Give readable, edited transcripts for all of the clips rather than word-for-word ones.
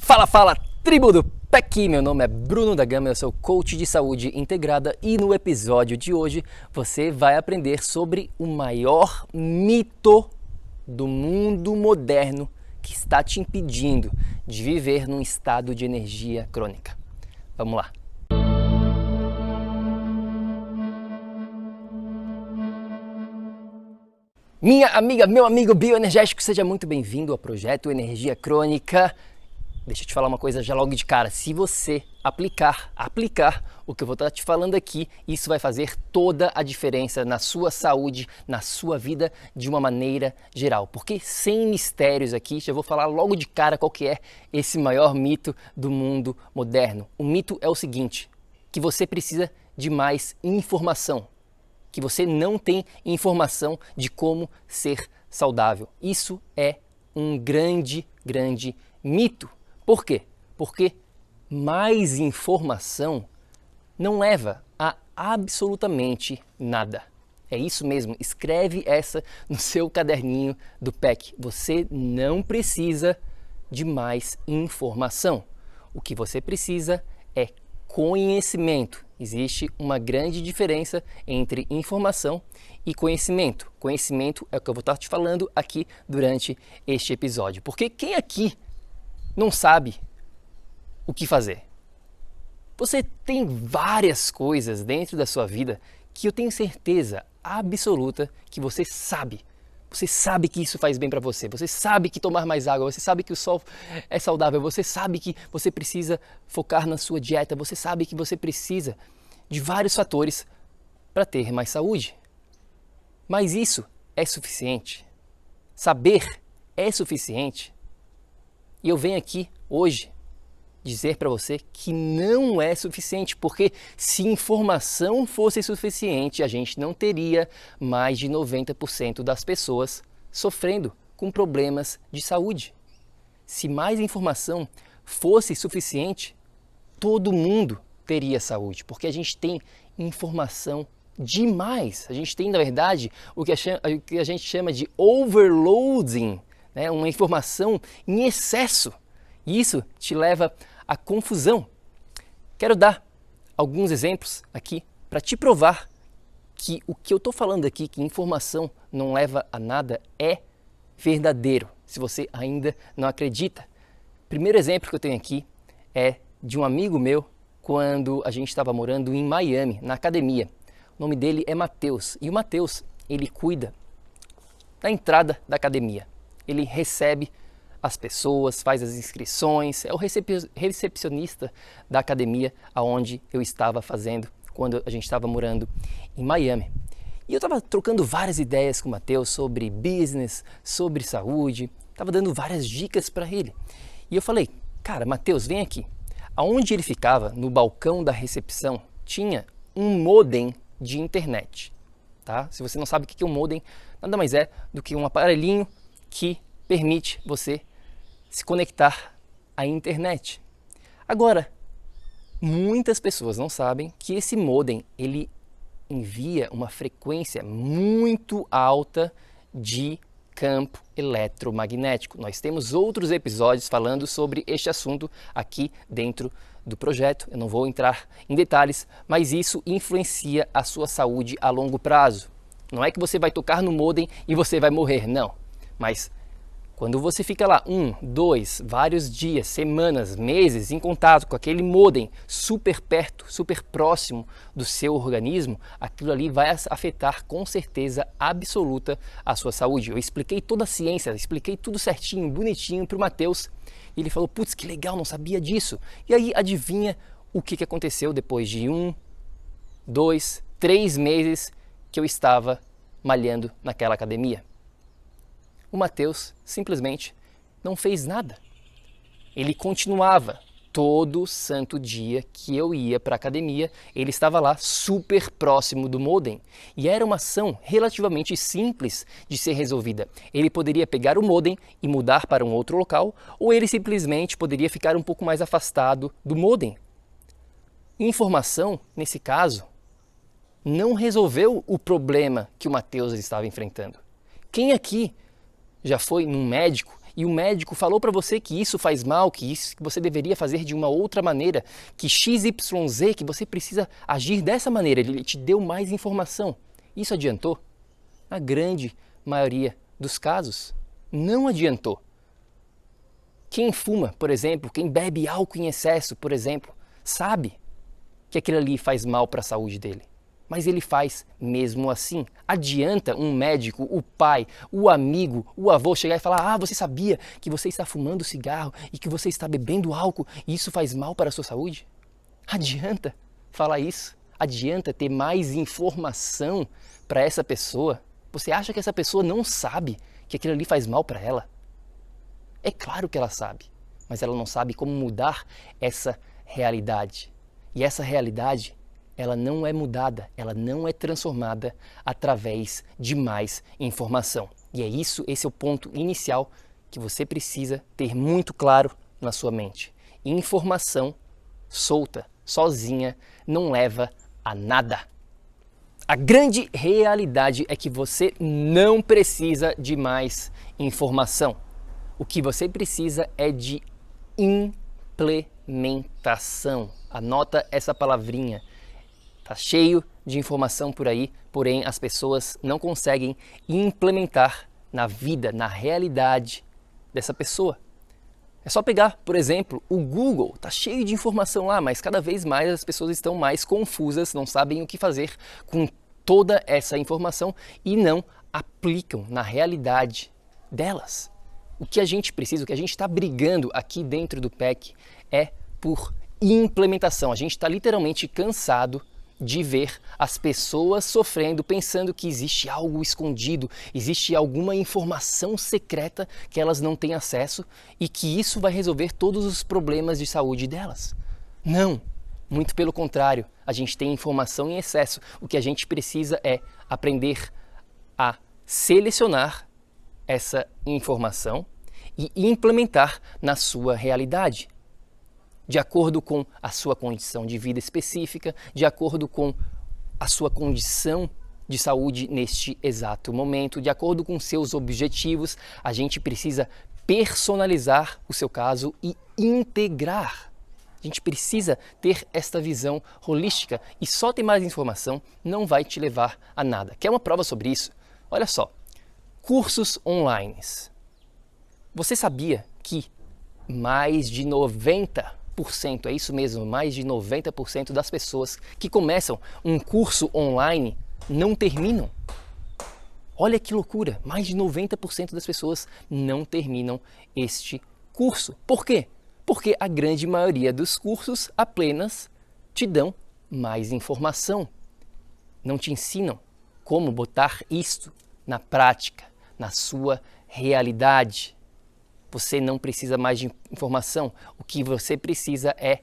Fala, fala, tribo do PEC! Meu nome é Bruno da Gama, eu sou coach de saúde integrada e no episódio de hoje você vai aprender sobre o maior mito do mundo moderno que está te impedindo de viver num estado de energia crônica. Vamos lá! Minha amiga, meu amigo bioenergético, seja muito bem-vindo ao projeto Energia Crônica. Deixa eu te falar uma coisa já logo de cara. Se você aplicar o que eu vou estar te falando aqui, isso vai fazer toda a diferença na sua saúde, na sua vida de uma maneira geral. Porque sem mistérios aqui, já vou falar logo de cara qual que é esse maior mito do mundo moderno. O mito é o seguinte, que você precisa de mais informação, que você não tem informação de como ser saudável. Isso é um grande mito. Por quê? Porque mais informação não leva a absolutamente nada. É isso mesmo, escreve essa no seu caderninho do PEC. Você não precisa de mais informação. O que você precisa é conhecimento. Existe uma grande diferença entre informação e conhecimento. Conhecimento é o que eu vou estar te falando aqui durante este episódio. Porque quem aqui não sabe o que fazer? Você tem várias coisas dentro da sua vida que eu tenho certeza absoluta que você sabe. Você sabe que isso faz bem para você. Você sabe que tomar mais água. Você sabe que o sol é saudável. Você sabe que você precisa focar na sua dieta. Você sabe que você precisa de vários fatores para ter mais saúde. Mas isso é suficiente? Saber é suficiente? E eu venho aqui hoje dizer para você que não é suficiente, porque se informação fosse suficiente, a gente não teria mais de 90% das pessoas sofrendo com problemas de saúde. Se mais informação fosse suficiente, todo mundo teria saúde, porque a gente tem informação demais. A gente tem, na verdade, o que a gente chama de overloading, né? Uma informação em excesso. E isso te leva à confusão. Quero dar alguns exemplos aqui para te provar que o que eu estou falando aqui, que informação não leva a nada, é verdadeiro, se você ainda não acredita. Primeiro exemplo que eu tenho aqui é de um amigo meu quando a gente estava morando em Miami, na academia. O nome dele é Matheus. E o Matheus, ele cuida da entrada da academia. Ele recebe as pessoas, faz as inscrições, é o recepcionista da academia onde eu estava fazendo quando a gente estava morando em Miami. E eu estava trocando várias ideias com o Matheus sobre business, sobre saúde, estava dando várias dicas para ele. E eu falei, cara, Matheus, vem aqui. Aonde ele ficava, no balcão da recepção, tinha um modem de internet. Tá? Se você não sabe o que é um modem, nada mais é do que um aparelhinho que permite você se conectar à internet. Agora, muitas pessoas não sabem que esse modem ele envia uma frequência muito alta de campo eletromagnético. Nós temos outros episódios falando sobre este assunto aqui dentro do projeto. Eu não vou entrar em detalhes, mas isso influencia a sua saúde a longo prazo. Não é que você vai tocar no modem e você vai morrer, não. Mas quando você fica lá vários dias, semanas, meses em contato com aquele modem super perto, super próximo do seu organismo, aquilo ali vai afetar com certeza absoluta a sua saúde. Eu expliquei toda a ciência, expliquei tudo certinho, bonitinho para o Matheus. E ele falou, putz, que legal, não sabia disso. E aí adivinha o que aconteceu depois de 3 meses que eu estava malhando naquela academia? O Matheus simplesmente não fez nada. Ele continuava todo santo dia que eu ia para a academia, ele estava lá super próximo do modem. E era uma ação relativamente simples de ser resolvida. Ele poderia pegar o modem e mudar para um outro local, ou ele simplesmente poderia ficar um pouco mais afastado do modem. Informação, nesse caso, não resolveu o problema que o Matheus estava enfrentando. Quem aqui já foi num médico e o médico falou para você que isso faz mal, que você deveria fazer de uma outra maneira, que XYZ, que você precisa agir dessa maneira, ele te deu mais informação. Isso adiantou? Na grande maioria dos casos, não adiantou. Quem fuma, por exemplo, quem bebe álcool em excesso, por exemplo, sabe que aquilo ali faz mal para a saúde dele. Mas ele faz mesmo assim. Adianta um médico, o pai, o amigo, o avô chegar e falar: você sabia que você está fumando cigarro e que você está bebendo álcool e isso faz mal para a sua saúde? Adianta falar isso? Adianta ter mais informação para essa pessoa? Você acha que essa pessoa não sabe que aquilo ali faz mal para ela? É claro que ela sabe, mas ela não sabe como mudar essa realidade. E essa realidade, ela não é mudada, ela não é transformada através de mais informação. E é isso, esse é o ponto inicial que você precisa ter muito claro na sua mente. Informação solta, sozinha, não leva a nada. A grande realidade é que você não precisa de mais informação. O que você precisa é de implementação. Anota essa palavrinha. Tá cheio de informação por aí, porém as pessoas não conseguem implementar na vida, na realidade dessa pessoa. É só pegar, por exemplo, o Google. Tá cheio de informação lá, mas cada vez mais as pessoas estão mais confusas, não sabem o que fazer com toda essa informação e não aplicam na realidade delas. O que a gente precisa, o que a gente está brigando aqui dentro do PEC é por implementação. A gente está literalmente cansado de ver as pessoas sofrendo, pensando que existe algo escondido, existe alguma informação secreta que elas não têm acesso e que isso vai resolver todos os problemas de saúde delas. Não, muito pelo contrário, a gente tem informação em excesso. O que a gente precisa é aprender a selecionar essa informação e implementar na sua realidade, de acordo com a sua condição de vida específica, de acordo com a sua condição de saúde neste exato momento, de acordo com seus objetivos. A gente precisa personalizar o seu caso e integrar. A gente precisa ter esta visão holística e só ter mais informação não vai te levar a nada. Quer uma prova sobre isso? Olha só, cursos online. Você sabia que mais de 90%, é isso mesmo, mais de 90% das pessoas que começam um curso online não terminam? Olha que loucura, mais de 90% das pessoas não terminam este curso. Por quê? Porque a grande maioria dos cursos apenas te dão mais informação. Não te ensinam como botar isto na prática, na sua realidade. Você não precisa mais de informação. O que você precisa é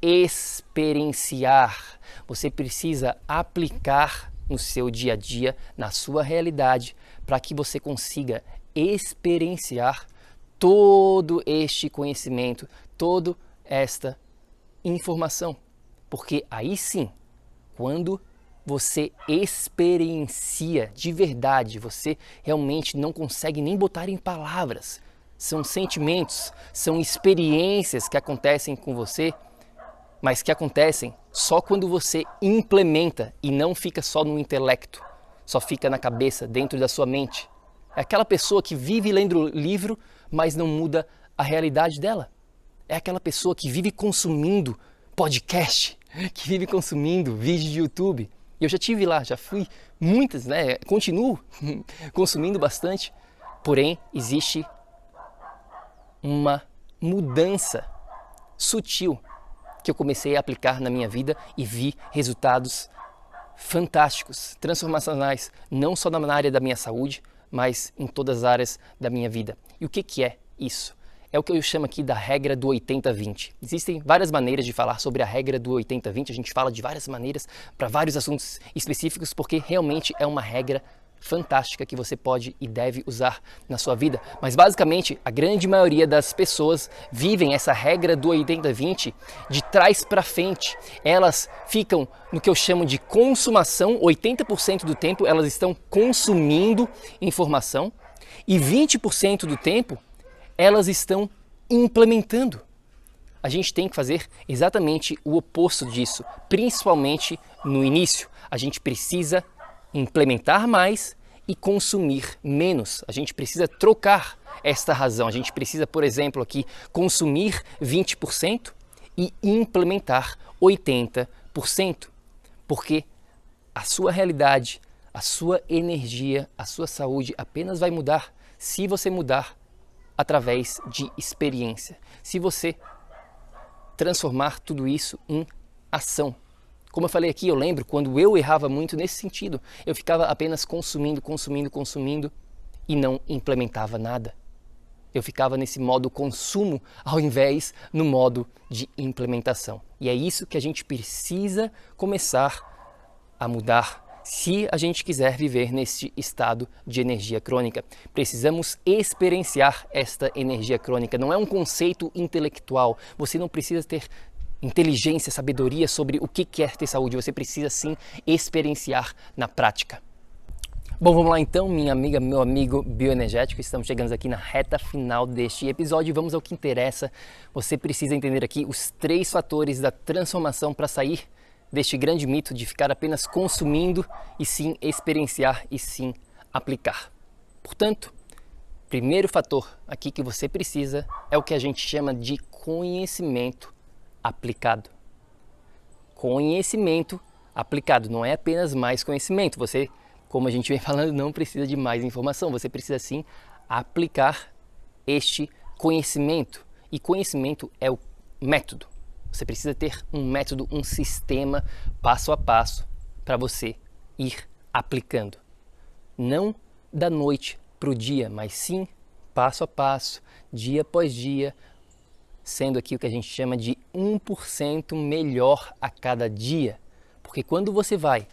experienciar. Você precisa aplicar no seu dia a dia, na sua realidade, para que você consiga experienciar todo este conhecimento, toda esta informação. Porque aí sim, quando você experiencia de verdade, você realmente não consegue nem botar em palavras. São sentimentos, são experiências que acontecem com você, mas que acontecem só quando você implementa e não fica só no intelecto, só fica na cabeça, dentro da sua mente. É aquela pessoa que vive lendo livro, mas não muda a realidade dela. É aquela pessoa que vive consumindo podcast, que vive consumindo vídeo de YouTube. Eu já tive lá, já fui muitas, continuo consumindo bastante, porém existe uma mudança sutil que eu comecei a aplicar na minha vida e vi resultados fantásticos, transformacionais, não só na área da minha saúde, mas em todas as áreas da minha vida. E o que é isso? É o que eu chamo aqui da regra do 80-20. Existem várias maneiras de falar sobre a regra do 80-20, a gente fala de várias maneiras para vários assuntos específicos, porque realmente é uma regra fantástica que você pode e deve usar na sua vida. Mas basicamente, a grande maioria das pessoas vivem essa regra do 80-20 de trás para frente. Elas ficam no que eu chamo de consumação, 80% do tempo elas estão consumindo informação e 20% do tempo elas estão implementando. A gente tem que fazer exatamente o oposto disso, principalmente no início. A gente precisa implementar mais e consumir menos. A gente precisa trocar esta razão. A gente precisa, por exemplo, aqui consumir 20% e implementar 80%, porque a sua realidade, a sua energia, a sua saúde apenas vai mudar se você mudar através de experiência. Se você transformar tudo isso em ação. Como eu falei aqui, eu lembro quando eu errava muito nesse sentido. Eu ficava apenas consumindo e não implementava nada. Eu ficava nesse modo consumo ao invés no modo de implementação. E é isso que a gente precisa começar a mudar se a gente quiser viver nesse estado de energia crônica. Precisamos experienciar esta energia crônica. Não é um conceito intelectual. Você não precisa ter inteligência, sabedoria sobre o que é ter saúde. Você precisa sim experienciar na prática. Bom, vamos lá então, minha amiga, meu amigo bioenergético. Estamos chegando aqui na reta final deste episódio e vamos ao que interessa. Você precisa entender aqui os 3 fatores da transformação para sair deste grande mito de ficar apenas consumindo e sim experienciar e sim aplicar. Portanto, primeiro fator aqui que você precisa é o que a gente chama de conhecimento aplicado. Conhecimento aplicado, não é apenas mais conhecimento. Você, como a gente vem falando, não precisa de mais informação. Você precisa sim aplicar este conhecimento. E conhecimento é o método. Você precisa ter um método, um sistema passo a passo para você ir aplicando. Não da noite para o dia, mas sim passo a passo, dia após dia, sendo aqui o que a gente chama de 1% melhor a cada dia. Porque quando você vai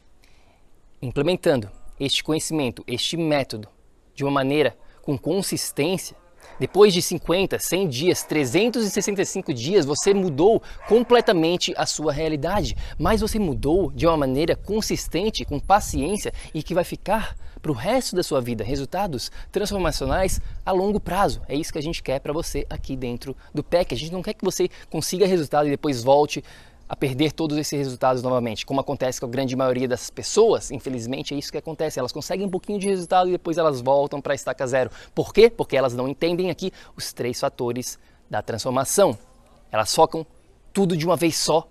implementando este conhecimento, este método, de uma maneira com consistência, depois de 50, 100 dias, 365 dias, você mudou completamente a sua realidade. Mas você mudou de uma maneira consistente, com paciência e que vai ficar para o resto da sua vida. Resultados transformacionais a longo prazo. É isso que a gente quer para você aqui dentro do PEC. A gente não quer que você consiga resultado e depois volte a perder todos esses resultados novamente, como acontece com a grande maioria das pessoas. Infelizmente é isso que acontece, elas conseguem um pouquinho de resultado e depois elas voltam para a estaca zero. Por quê? Porque elas não entendem aqui os 3 fatores da transformação. Elas focam tudo de uma vez só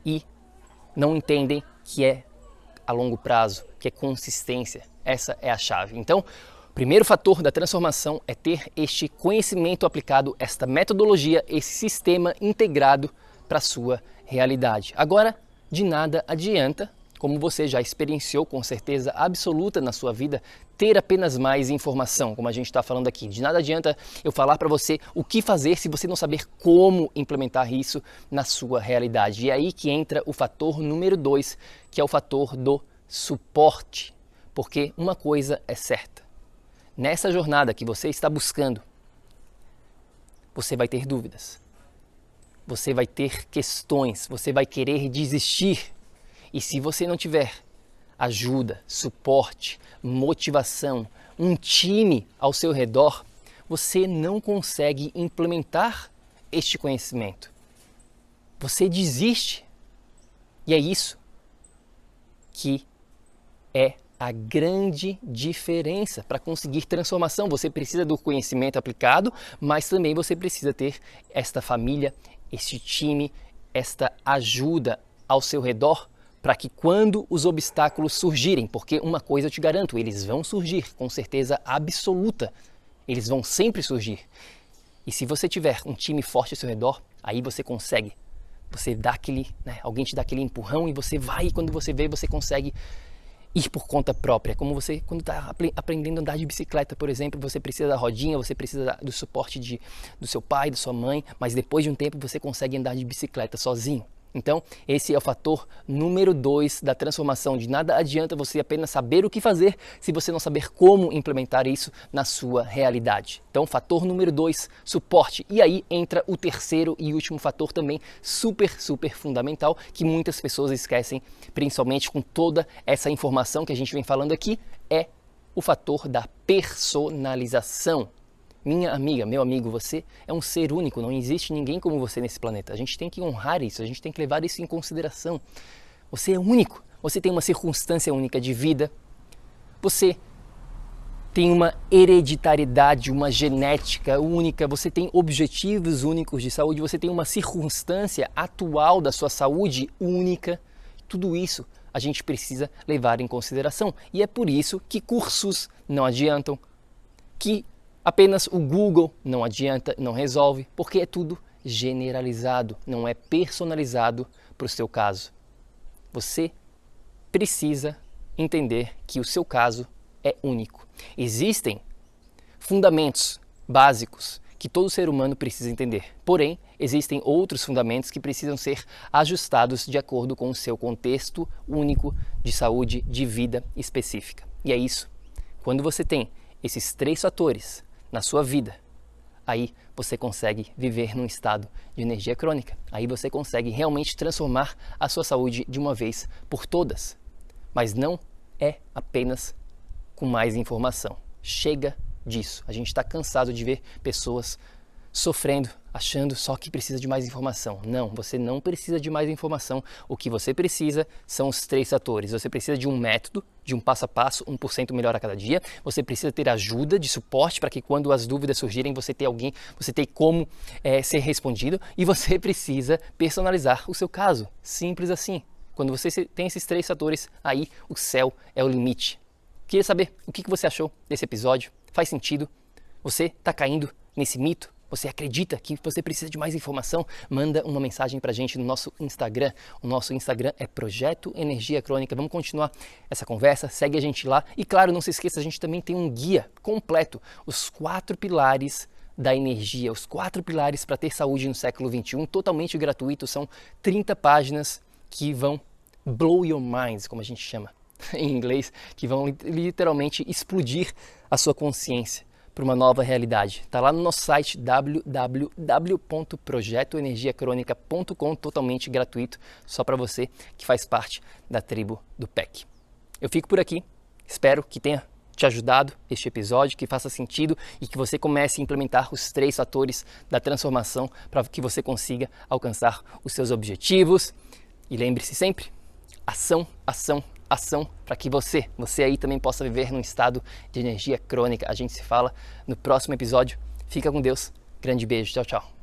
e não entendem que é a longo prazo, que é consistência. Essa é a chave. Então, o primeiro fator da transformação é ter este conhecimento aplicado, esta metodologia, esse sistema integrado para a sua realidade. Agora, de nada adianta, como você já experienciou com certeza absoluta na sua vida, ter apenas mais informação, como a gente está falando aqui. De nada adianta eu falar para você o que fazer se você não saber como implementar isso na sua realidade. E é aí que entra o fator número 2, que é o fator do suporte. Porque uma coisa é certa, nessa jornada que você está buscando, você vai ter dúvidas. Você vai ter questões, você vai querer desistir. E se você não tiver ajuda, suporte, motivação, um time ao seu redor, você não consegue implementar este conhecimento. Você desiste. E é isso que é a grande diferença para conseguir transformação. Você precisa do conhecimento aplicado, mas também você precisa ter esta família, este time, esta ajuda ao seu redor para que quando os obstáculos surgirem, porque uma coisa eu te garanto, eles vão surgir com certeza absoluta, eles vão sempre surgir. E se você tiver um time forte ao seu redor, aí você consegue, você dá aquele, alguém te dá aquele empurrão e você vai, e quando você vê, você consegue ir por conta própria. Como você, quando está aprendendo a andar de bicicleta, por exemplo, você precisa da rodinha, você precisa do suporte do seu pai, da sua mãe, mas depois de um tempo você consegue andar de bicicleta sozinho. Então, esse é o fator número 2 da transformação. De nada adianta você apenas saber o que fazer se você não saber como implementar isso na sua realidade. Então, fator número 2, suporte. E aí entra o terceiro e último fator também super fundamental, que muitas pessoas esquecem, principalmente com toda essa informação que a gente vem falando aqui, é o fator da personalização. Minha amiga, meu amigo, você é um ser único, não existe ninguém como você nesse planeta. A gente tem que honrar isso, a gente tem que levar isso em consideração. Você é único, você tem uma circunstância única de vida, você tem uma hereditariedade, uma genética única, você tem objetivos únicos de saúde, você tem uma circunstância atual da sua saúde única. Tudo isso a gente precisa levar em consideração. E é por isso que cursos não adiantam, que apenas o Google não adianta, não resolve, porque é tudo generalizado, não é personalizado para o seu caso. Você precisa entender que o seu caso é único. Existem fundamentos básicos que todo ser humano precisa entender. Porém, existem outros fundamentos que precisam ser ajustados de acordo com o seu contexto único de saúde, de vida específica. E é isso. Quando você tem esses 3 fatores na sua vida, aí você consegue viver num estado de energia crônica. Aí você consegue realmente transformar a sua saúde de uma vez por todas. Mas não é apenas com mais informação. Chega disso. A gente está cansado de ver pessoas sofrendo, achando só que precisa de mais informação. Não, você não precisa de mais informação. O que você precisa são os 3 fatores. Você precisa de um método, de um passo a passo, 1% melhor a cada dia. Você precisa ter ajuda, de suporte, para que quando as dúvidas surgirem, você tenha alguém, você tenha como ser respondido. E você precisa personalizar o seu caso. Simples assim. Quando você tem esses 3 fatores, aí o céu é o limite. Queria saber o que você achou desse episódio. Faz sentido? Você está caindo nesse mito? Você acredita que você precisa de mais informação? Manda uma mensagem pra gente no nosso Instagram. O nosso Instagram é Projeto Energia Crônica. Vamos continuar essa conversa, segue a gente lá. E claro, não se esqueça, a gente também tem um guia completo, os 4 pilares da energia, os 4 pilares para ter saúde no século XXI, totalmente gratuito. São 30 páginas que vão blow your minds, como a gente chama em inglês, que vão literalmente explodir a sua consciência para uma nova realidade. Está lá no nosso site www.projetoenergiacronica.com, totalmente gratuito, só para você que faz parte da tribo do PEC. Eu fico por aqui, espero que tenha te ajudado este episódio, que faça sentido e que você comece a implementar os 3 fatores da transformação para que você consiga alcançar os seus objetivos. E lembre-se sempre, ação, ação, ação, para que você aí também possa viver num estado de energia crônica. A gente se fala no próximo episódio. Fica com Deus. Grande beijo. Tchau, tchau.